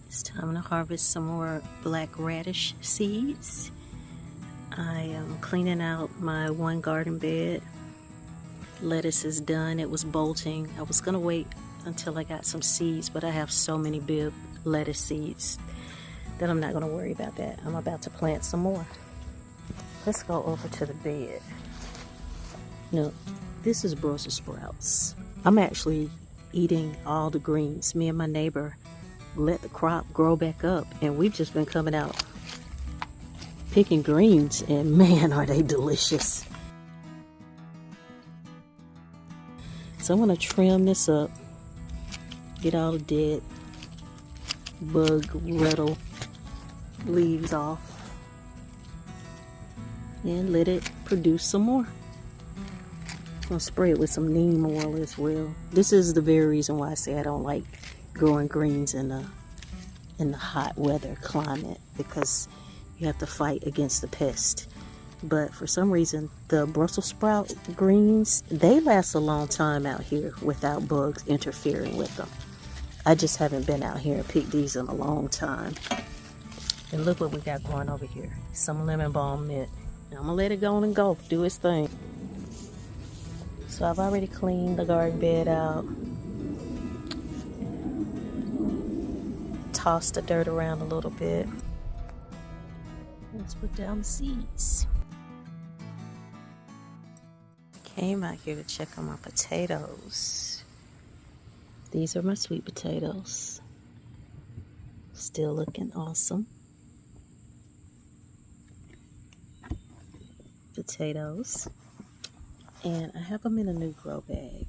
It's time to harvest some more black radish seeds. I am cleaning out my one garden bed. Lettuce is done. It was bolting. I was gonna wait until I got some seeds, but I have so many big lettuce seeds that I'm not gonna worry about that. I'm about to plant some more. Let's go over to the bed. No, this is Brussels sprouts. I'm actually eating all the greens. Me and my neighbor let the crop grow back up, and we've just been coming out picking greens, and man, are they delicious. So I'm gonna trim this up, get all the dead bug rattle leaves off, and let it produce some more. I'm gonna spray it with some neem oil as well. This is the very reason why I say I don't like growing greens in the hot weather climate, because you have to fight against the pest. But for some reason, the Brussels sprout greens, they last a long time out here without bugs interfering with them. I just haven't been out here and picked these in a long time. And look what we got going over here. Some lemon balm mint. Now I'm gonna let it go and go, do its thing. So I've already cleaned the garden bed out. Tossed the dirt around a little bit. Let's put down the seeds. Came out here to check on my potatoes. These are my sweet potatoes. Still looking awesome. Potatoes. And I have them in a new grow bag.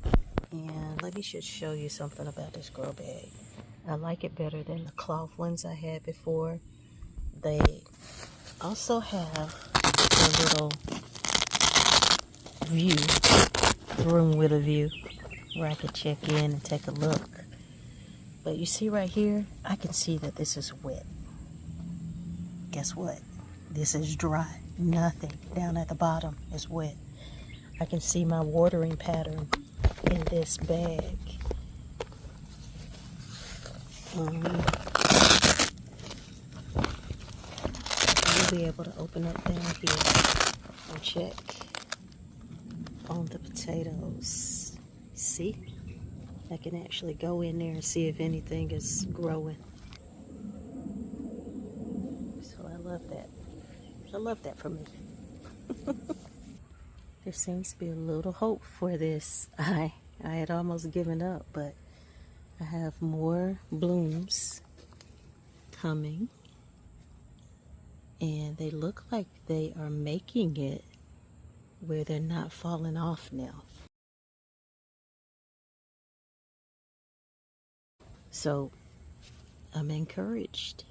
And let me just show you something about this grow bag. I like it better than the cloth ones I had before. They also have a little view, room with a view, where I could check in and take a look. But you see right here, I can see that this is wet. Guess what? This is dry. Nothing down at the bottom is wet. I can see my watering pattern in this bag. You'll be able to open up down here and check on the potatoes. See? I can actually go in there and see if anything is growing. So I love that. I love that for me. There seems to be a little hope for this. I had almost given up, but I have more blooms coming, and they look like they are making it where they're not falling off now. So I'm encouraged.